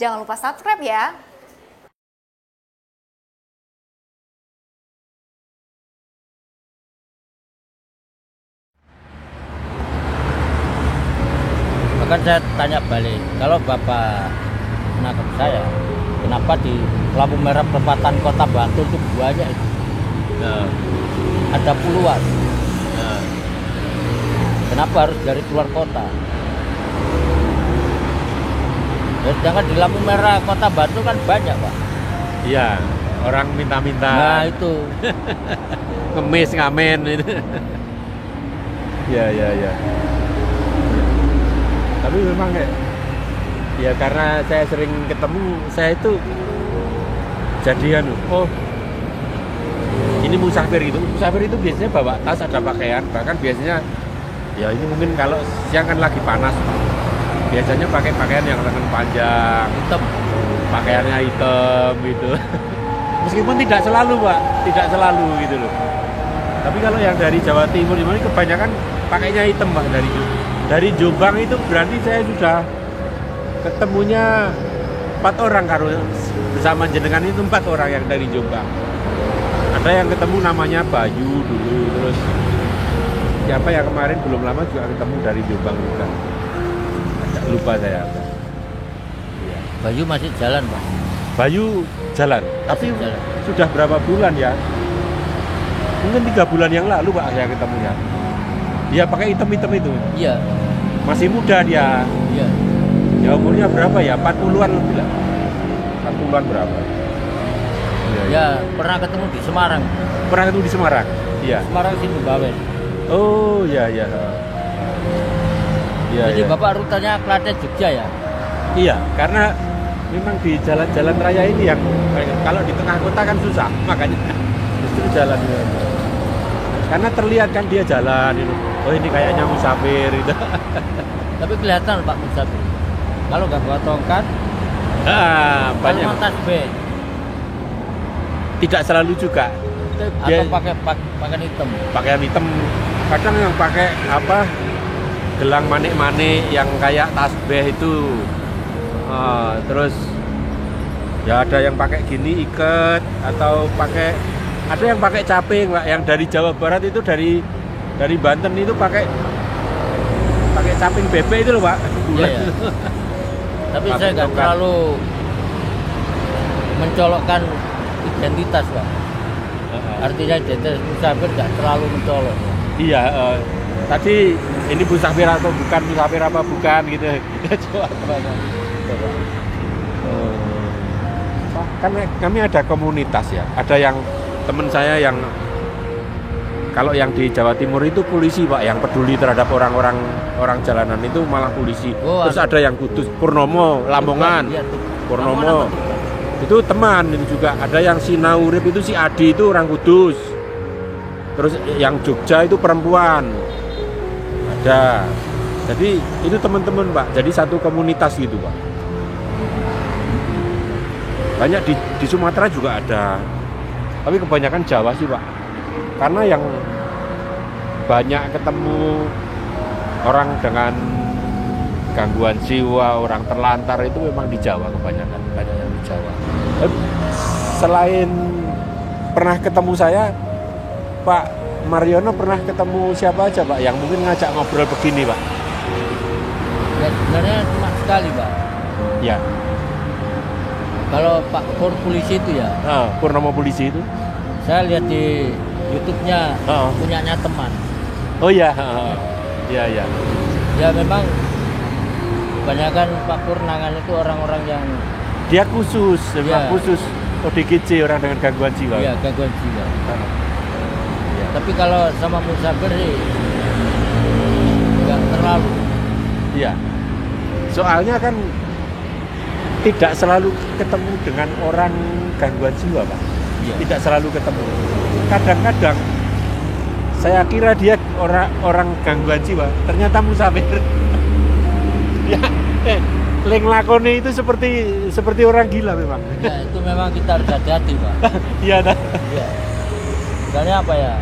Jangan lupa subscribe ya. Bahkan saya tanya balik, kalau Bapak menangkap saya, kenapa di lampu merah perempatan Kota Bantul itu banyak itu? Nah, Ada puluhan. nah. Kenapa harus dari keluar kota? Ya, sedangkan di lampu merah Kota Bantul kan banyak, Pak. Iya, orang minta-minta. Nah itu. Ngemis ngamen itu. Ya. Tapi memang ya karena saya sering ketemu, saya itu jadian, oh ini musafir gitu. Musafir itu biasanya bawa tas, ada pakaian, bahkan biasanya ya ini mungkin kalau siang kan lagi panas, biasanya pakai pakaian yang lengan panjang, Hitam. pakaiannya hitam gitu. Meskipun tidak selalu, Pak, tidak selalu gitu loh. Tapi kalau yang dari Jawa Timur ini kebanyakan pakainya hitam, Pak, dari Jombang itu berarti saya sudah ketemunya 4 orang kalau bersama jenengan itu 4 orang yang dari Jombang. Ada yang ketemu namanya Bayu dulu, terus siapa yang kemarin belum lama juga ketemu dari Jombang juga. Agak lupa saya. Ya. Bayu masih jalan, Pak. Bayu jalan, tapi jalan. sudah berapa bulan ya? Mungkin 3 bulan yang lalu, Pak, saya ketemunya. Dia pakai hitam-hitam itu. Iya. Masih muda dia. Iya. Ya umurnya berapa ya? 40-an lebih lah. 40-an berapa? Ya, pernah ketemu di Semarang. Pernah ketemu di Semarang? Iya. Semarang sini Bawen. Oh, iya. Iya, Jadi iya. Bapak rutenya Klaten Jogja ya? Iya, karena memang di jalan-jalan raya ini yang kalau di tengah kota kan susah, makanya justru jalan. Karena terlihat kan dia jalan itu. Oh, ini kayaknya musafir itu. Tapi kelihatan Pak Musafir. Kalau nggak bawa tongkat, Banyak. kalau tas bag, Tidak selalu juga. atau pakai pakaian hitam. Pakaian hitam, kadang yang pakai apa? Gelang manik-manik yang kayak tasbih itu. Terus ya ada yang pakai gini ikat atau ada yang pakai caping, Pak, yang dari Jawa Barat itu dari Banten itu pakai caping bebek itu loh, Pak. Iya, ya. Tapi saya nggak terlalu mencolokkan identitas, Pak. Artinya identitas musafir nggak terlalu mencolok. Iya, tadi ini musafir atau bukan, musafir apa bukan gitu. Coba. Kan kami ada komunitas ya. Ada yang teman saya yang kalau yang di Jawa Timur itu polisi, Pak, yang peduli terhadap orang jalanan itu malah polisi. Oh, terus ada yang Kudus, Purnomo, Lamongan, Iya, Purnomo. Itu teman itu juga. Ada yang Sinaurip itu si Adi itu orang Kudus. Terus yang Jogja itu perempuan. Ada. Jadi itu teman-teman, Pak. Jadi satu komunitas gitu, Pak. Banyak di Sumatera juga ada. Tapi kebanyakan Jawa sih, Pak. Karena yang banyak ketemu orang dengan gangguan jiwa, orang terlantar itu memang di Jawa kebanyakan, banyak yang di Jawa. Selain pernah ketemu saya, Pak Mariono pernah ketemu siapa aja, Pak, yang mungkin ngajak ngobrol begini, Pak? Ya sebenarnya cuma sekali, Pak. Ya. Kalau Pak Pur polisi itu ya, Purnomo polisi itu. saya lihat di YouTube-nya punyanya teman. Oh iya, iya. Ya memang kebanyakan Pak Pur nangan itu orang-orang yang Dia khusus, memang Ya. khusus ODGJ, orang dengan gangguan jiwa. ya gangguan jiwa. Ya. Tapi kalau sama musafir sih nggak terlalu. Iya. Soalnya kan tidak selalu ketemu dengan orang gangguan jiwa, Pak. Iya. Tidak selalu ketemu. Kadang-kadang saya kira dia orang gangguan jiwa, ternyata musafir. Ya, leng lakone itu seperti orang gila memang. Ya itu memang kita harus hati-hati, Pak. Iya, dah. Ya. Misalnya apa ya?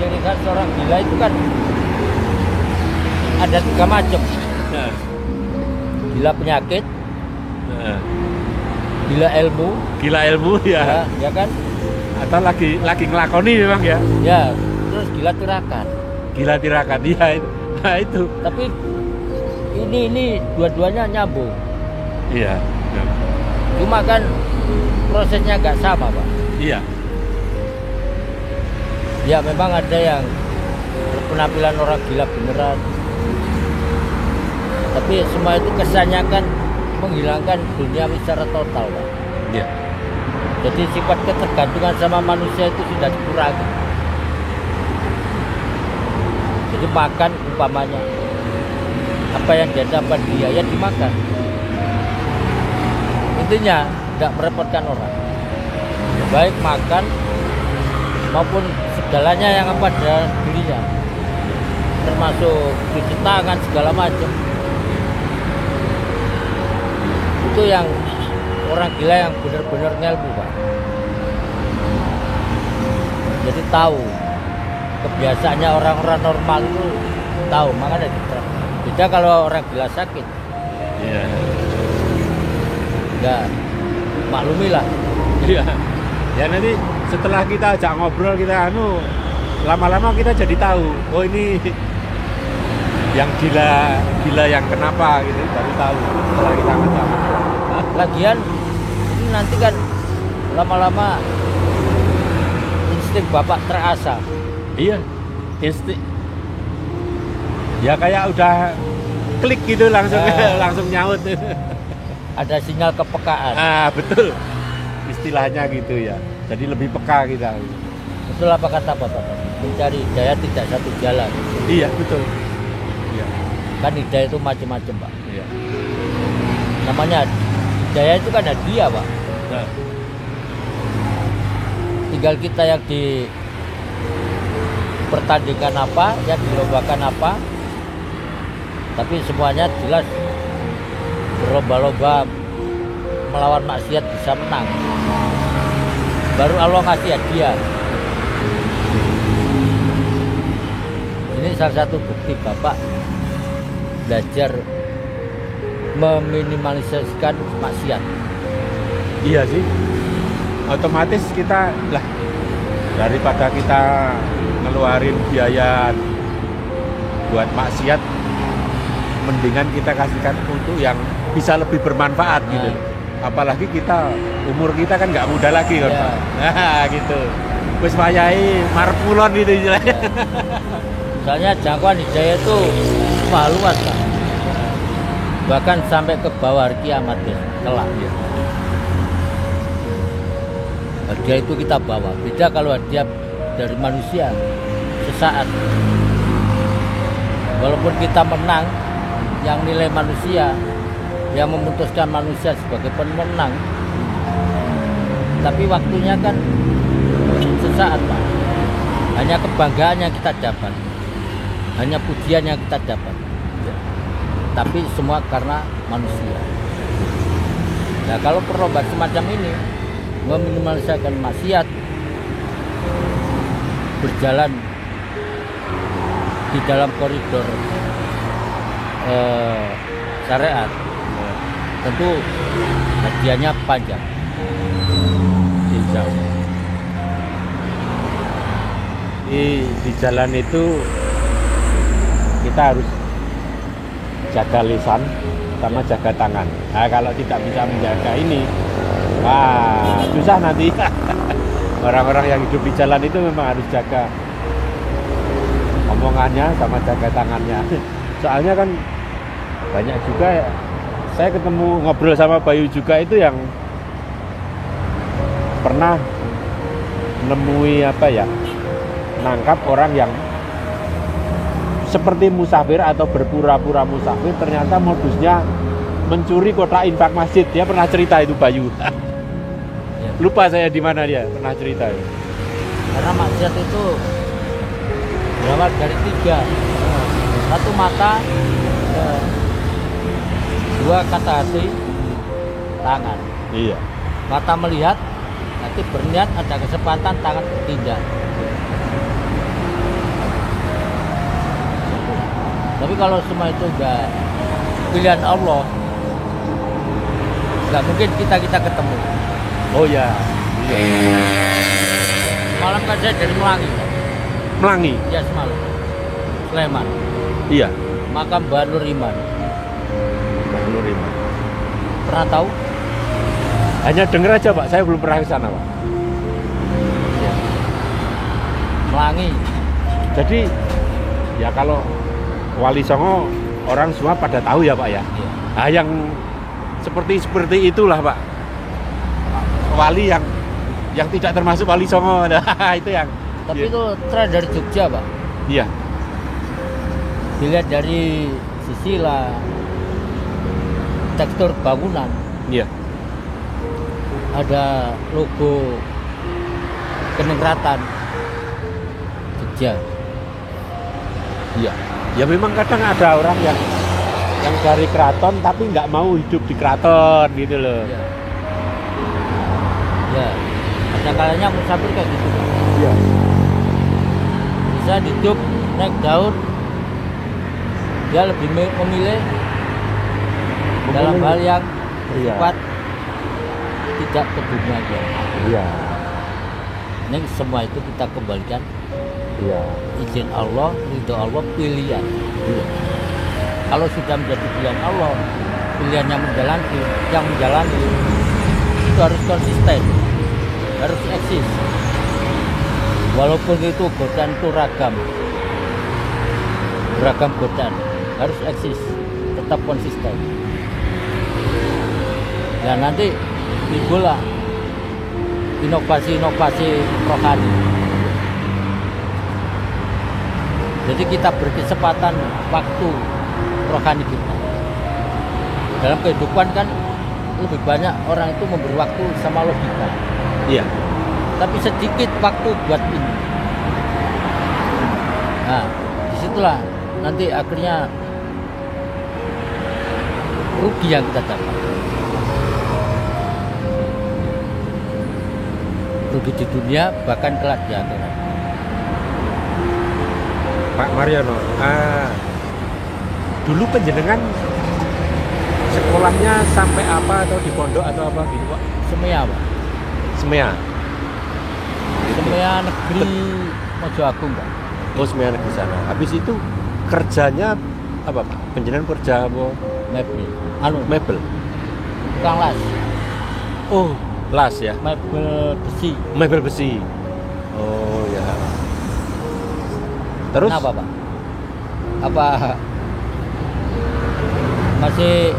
Ciri khas orang gila itu kan ada 3 macam. Nah, gila penyakit, Nah, gila ilmu, gila ilmu ya. ya kan? Atau lagi ngelakoni memang ya. Ya, terus gila tirakat. Gila tirakat dia. Nah itu. Tapi ini dua-duanya nyambung. Iya. Ya. Cuma kan prosesnya nggak sama, Pak. Iya. Ya memang ada yang penampilan orang gila beneran. Tapi semua itu kesannya kan menghilangkan duniawi secara total, Pak. Iya. Jadi sifat ketergantungan sama manusia itu sudah dikurangi. Jadi makan umpamanya apa yang dia dapat dia ya dimakan. Intinya tidak merepotkan orang. Baik makan maupun segalanya yang apa ada dirinya. Termasuk cuci tangan segala macam. Itu yang orang gila yang benar-benar ngelmu, Pak. Jadi tahu kebiasaannya orang-orang normal itu tahu, makanya diterapkan. Beda kalau orang gila sakit, Iya. ya maklumi lah. Iya. Ya nanti setelah kita ajak ngobrol kita lama-lama kita jadi tahu. Oh ini yang gila yang kenapa gitu baru tahu setelah kita ngajak. Lagian ini nanti kan lama-lama insting bapak terasa. Iya, insting. Ya kayak udah klik gitu langsung langsung nyaut. Ada sinyal kepekaan. Ah betul, istilahnya gitu ya. Jadi lebih peka kita. Betul apa kata bapak? Mencari hidayah tidak satu jalan. Iya betul. Iya. Kan hidayah itu macam-macam, Pak. Iya. Namanya hidayah itu kan hadiah, Pak. Nah, Tinggal kita yang dipertandingkan apa, yang dilombakan apa. Tapi semuanya jelas berlomba-lomba melawan maksiat bisa menang. Baru Allah kasih hadiah. Ini salah satu bukti Bapak belajar meminimalisasikan maksiat. iya sih. Otomatis kita lah daripada kita ngeluarin biaya buat maksiat, mendingan kita kasihkan untuk yang bisa lebih bermanfaat gitu. Apalagi umur kita kan nggak muda lagi kan, Ya. Pak. Nah, gitu. Wis wayahe marep kulon gitu istilahnya. Soalnya jangkauan hidayah itu maha luas, Pak. Bahkan sampai ke bawah hari kiamat ya, kelak. Hadiah itu kita bawa. Beda kalau hadiah dari manusia sesaat. Walaupun kita menang, yang nilai manusia, yang memutuskan manusia sebagai pemenang, tapi waktunya kan sesaat, Pak. Hanya kebanggaan yang kita dapat, hanya pujian yang kita dapat. Tapi semua karena manusia. Nah, kalau perlombaan semacam ini meminimalisasikan maksiat, berjalan di dalam koridor syariat, tentu hadiahnya panjang. Insya Allah. Di jalan itu kita harus jaga lisan sama jaga tangan. Nah, kalau tidak bisa menjaga ini, wah susah nanti. Orang-orang yang hidup di jalan itu memang harus jaga omongannya sama jaga tangannya. Soalnya kan banyak juga ya, saya ketemu ngobrol sama Bayu juga itu yang pernah nemui nangkap orang yang seperti musafir atau berpura-pura musafir, ternyata modusnya mencuri kotak infak masjid. Dia pernah cerita itu, Bayu. Lupa saya di mana dia pernah cerita itu. Karena maksiat itu berawal dari 3. Satu mata, 2 kata hati, tangan. Iya. Mata melihat, hati berniat, ada kesempatan, tangan bertindak. Tapi kalau semua itu enggak pilihan Allah, nggak mungkin kita ketemu. Oh ya. Iya. Malam kan saya dari Melangi. Melangi. Ya semalam. Sleman. Iya. Makam Mbah Nur Iman. Mbah Nur Iman. Pernah tahu? Hanya dengar aja Pak, saya belum pernah ke sana Pak. Ya. Melangi. Jadi ya kalau Wali Songo orang semua pada tahu ya Pak ya. Ya. Nah yang seperti itulah Pak. Wali yang tidak termasuk Wali Songo. Nah, itu yang. Tapi Iya. itu tren dari Jogja, Pak. Iya. Dilihat dari sisilah, tekstur bangunan, Iya. ada logo Keningratan Jogja. Iya. Ya memang kadang ada orang yang dari keraton tapi nggak mau hidup di keraton gitu loh. Ya. Ya. Ada kalanya musafir kayak gitu. Pak. Iya. Bisa hidup naik daun, dia lebih memilih dalam hal yang Iya. bersifat tidak ke dunia aja. Iya. Ini semua itu kita kembalikan Iya. izin Allah, ridho Allah, pilihan. Iya. Kalau sudah menjadi pilihan Allah, pilihannya yang menjalani itu harus konsisten, harus eksis. Walaupun itu godaan itu beragam godaan, harus eksis, tetap konsisten. Dan nanti timbullah inovasi-inovasi rohani. Jadi kita berkesempatan waktu rohani kita. Dalam kehidupan kan lebih banyak orang itu memberi waktu sama logika. Iya. Tapi sedikit waktu buat ini. Nah, disitulah nanti akhirnya rugi yang kita dapat. Rugi di dunia, bahkan kelak di akhirat. Pak Mariono, dulu penjenengan sekolahnya sampai apa atau di pondok atau apa gitu Pak? Semea, Pak. Semea. Semea Negeri Mojo Agung, Pak. Oh, Semea Negeri sana. Habis itu kerjanya apa Pak? Penjenengan kerja apa? Mebel. Mebel. Tukang las. Oh, las ya. Mebel besi. Mebel besi. Oh ya. Terus? Kenapa, Pak? Apa masih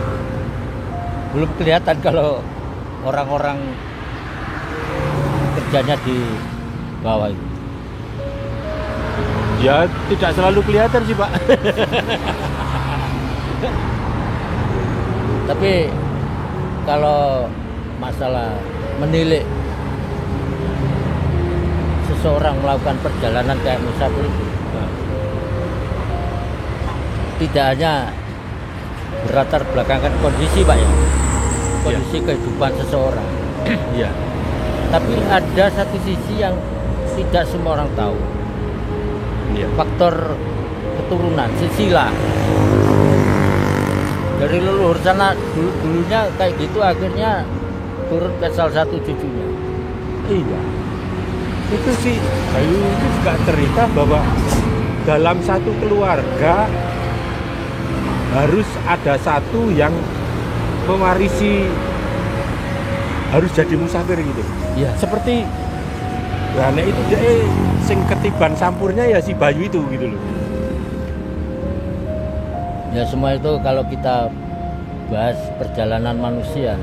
belum kelihatan kalau orang-orang kerjanya di bawah itu? Ya tidak selalu kelihatan sih Pak. Tapi kalau masalah menilik seseorang melakukan perjalanan kayak musafir itu, tidak hanya berlatar belakangkan kondisi Pak ya, kondisi kehidupan seseorang. Iya. Tapi ada satu sisi yang tidak semua orang tahu. Iya. Faktor keturunan, silsilah. Dari leluhur sana dulunya kayak gitu, akhirnya turun ke salah satu cucunya. Iya. Itu sih, Bayu itu juga cerita bahwa dalam satu keluarga harus ada satu yang mewarisi, harus jadi musafir gitu. Iya. Seperti nek itu dia sing ketiban sampurnya ya si Bayu itu gitu loh. Ya semua itu kalau kita bahas perjalanan manusia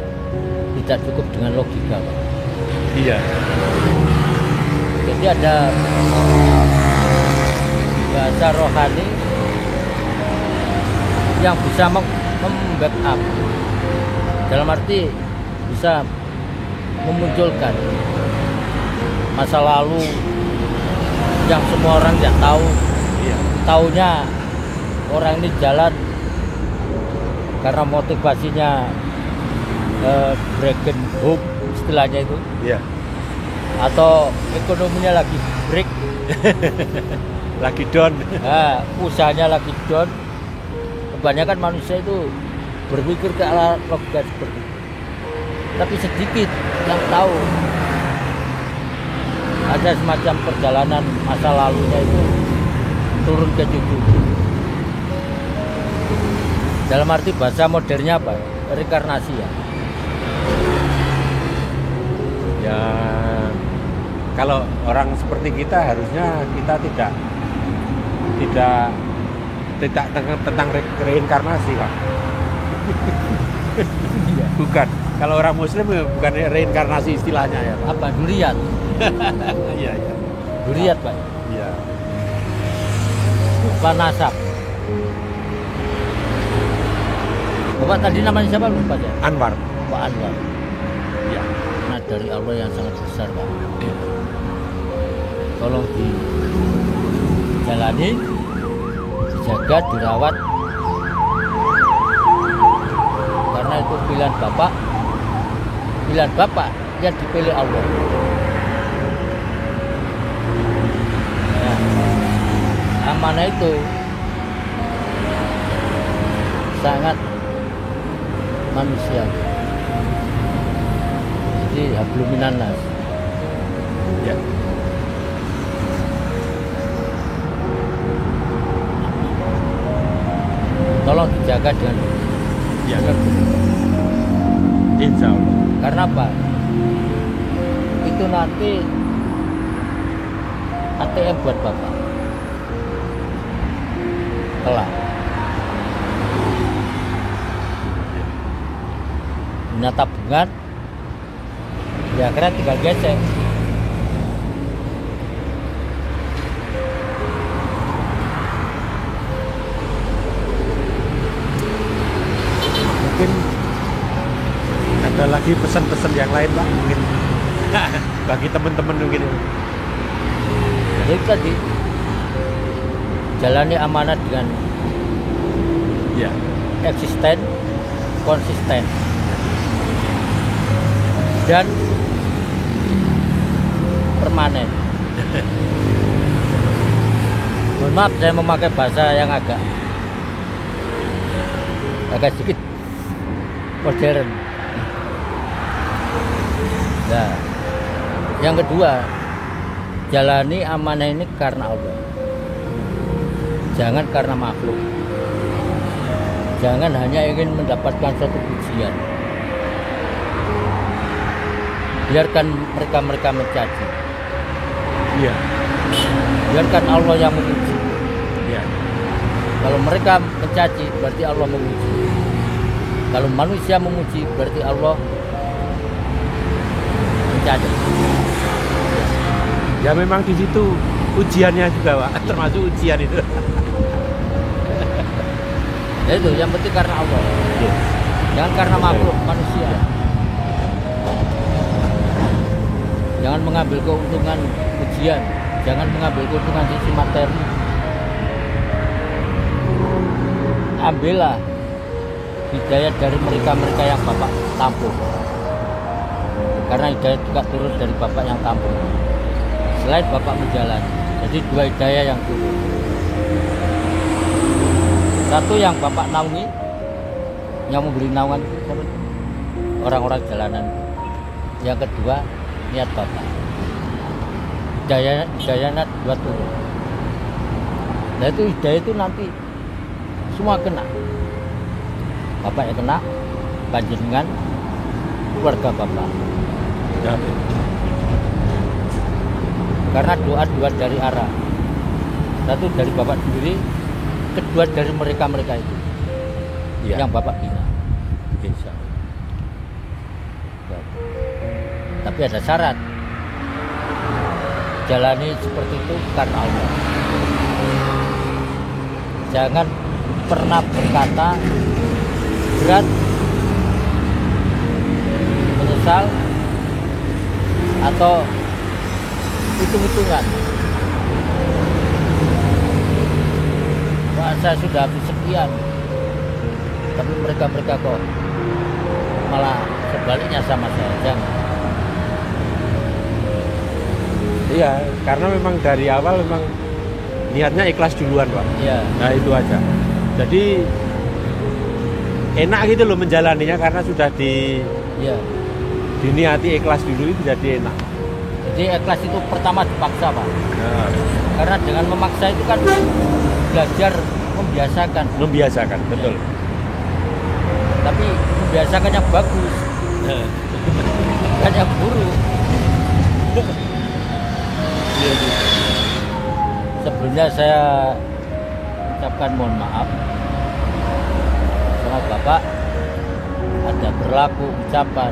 tidak cukup dengan logika, Pak. Iya. Jadi ada bahasa rohani yang bisa membackup, dalam arti bisa memunculkan masa lalu yang semua orang tidak tahu. Iya. Taunya orang ini jalan karena motivasinya Dragon Hope istilahnya itu, Iya. atau ekonominya lagi break, Lagi down. nah, usahanya lagi down. Kebanyakan manusia itu berpikir ke arah logika seperti itu. tapi sedikit yang tahu ada semacam perjalanan masa lalunya itu turun ke cucu. Dalam arti bahasa modernnya apa? Reinkarnasi ya. Ya, kalau orang seperti kita harusnya kita tidak tentang reinkarnasi, Pak. Bukan. Kalau orang Muslim ya bukan reinkarnasi istilahnya ya, Pak. Apa? Duriat. Iya, iya. Duriat, Pak. Iya. Lupa nasab. Bapak tadi namanya siapa lupa ya? Anwar. Pak Anwar. Iya. Nah, dari Allah yang sangat besar, Pak. Tolong dijalani, dijaga, dirawat. Karena itu pilihan Bapak. Pilihan Bapak yang dipilih Allah. Ya. Amanah itu sangat manusia. Jadi hablum minan nas. Ya. Tolong dijaga dengan Ya. Insya Allah. karena apa? Itu nanti ATM buat Bapak. Kelak. Punya tabungan, ya akhirnya tinggal gesek. Mungkin ada lagi pesan-pesan yang lain, Pak, mungkin bagi teman-teman mungkin. Jadi tadi jalani amanat dengan Ya. eksisten, konsisten, dan permanen. Mohon maaf saya memakai bahasa yang agak sedikit modern. Nah, yang kedua, jalani amanah ini karena Allah, jangan karena makhluk. Jangan hanya ingin mendapatkan suatu pujian. Biarkan mereka mencaci. Iya. Biarkan Allah yang memuji. Iya. Kalau mereka mencaci berarti Allah memuji. Kalau manusia memuji berarti Allah mencaci. Ya memang di situ ujiannya juga, Pak. Termasuk ujian itu. Ya itu yang penting karena Allah. Iya. Jangan karena makhluk manusia. Jangan mengambil keuntungan ujian. Jangan mengambil keuntungan sisi materi. Ambillah hidayah dari mereka yang Bapak tampung. Karena hidayah juga turun dari Bapak yang tampung. Selain Bapak menjalani, jadi dua hidayah yang turun. Satu yang Bapak naungi, yang memberi naungan orang-orang jalanan. Yang kedua niat Bapak. Hidayahnya dua turun. Nah itu hidayah itu nanti semua kena. Bapak yang kena, panjenengan, keluarga Bapak. Ya. Karena doa dari arah. Satu dari Bapak sendiri, kedua dari mereka itu. Ya. Yang Bapak bina. Insya Allah. Tapi ada syarat. Jalani seperti itu karena Allah. Jangan pernah berkata berat, menyesal, atau hitung-hitungan. Wah, saya sudah habis sekian, tapi mereka kok malah sebaliknya sama saya. Jangan. Iya, karena memang dari awal memang niatnya ikhlas duluan, Pak. Iya. Nah itu aja. Jadi enak gitu loh menjalaninya karena sudah Iya. diniati ikhlas dulu itu jadi enak. Jadi ikhlas itu pertama dipaksa Pak. Nah, Karena dengan memaksa itu kan belajar membiasakan. membiasakan, betul. Tapi membiasakan yang bagus, bukan yang buruk. Iya, iya. Sebelumnya saya ucapkan mohon maaf sama Bapak, ada berlaku ucapan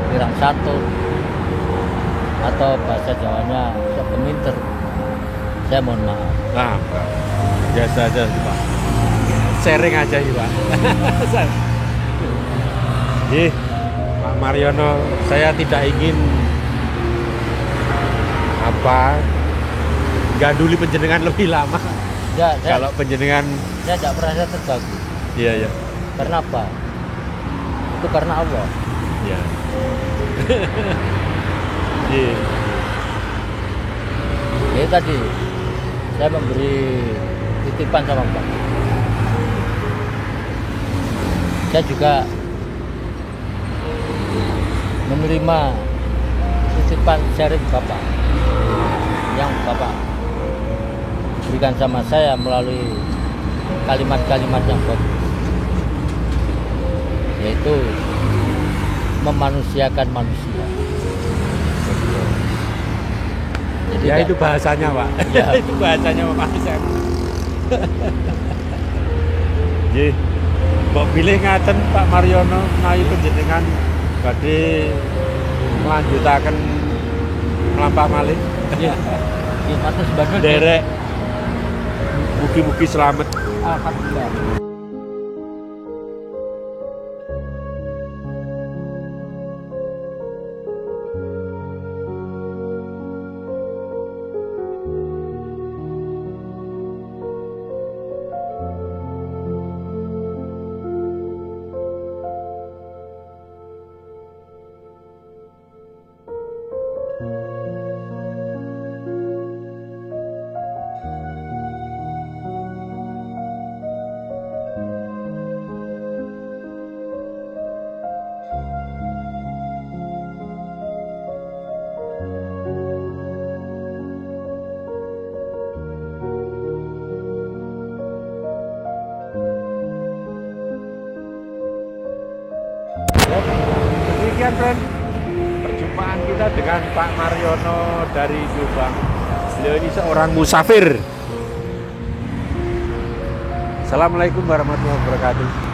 kurang satu atau bahasa Jawanya sepeminter, saya mohon maaf. Nah, biasa aja sih, Pak. Sharing aja sih, Pak. Ih, Pak Mariono, saya tidak ingin ganduli penjenengan lebih lama. Ya, Kalau penjenengan, saya tidak merasa terganggu. iya ya, Karena apa? Itu karena Allah. iya. Iya. Jadi tadi saya memberi titipan sama Bapak. Saya juga menerima titipan sharing Bapak yang Bapak berikan sama saya melalui kalimat-kalimat yang bagus, yaitu memanusiakan manusia. Jadi Ya kan- itu bahasanya, Pak. Ya. Itu bahasanya Pak Manusia. Nggih. Mbok pilih ngaten Pak Mariono menawi panjenengan badhe melanjutaken melampah malih. Ya, ya, matur sebagai Derek. Mugi-mugi selamat. Alhamdulillah. Demikian, friend, perjumpaan kita dengan Pak Mariono dari Jombang. Beliau ini seorang musafir. Assalamualaikum warahmatullahi wabarakatuh.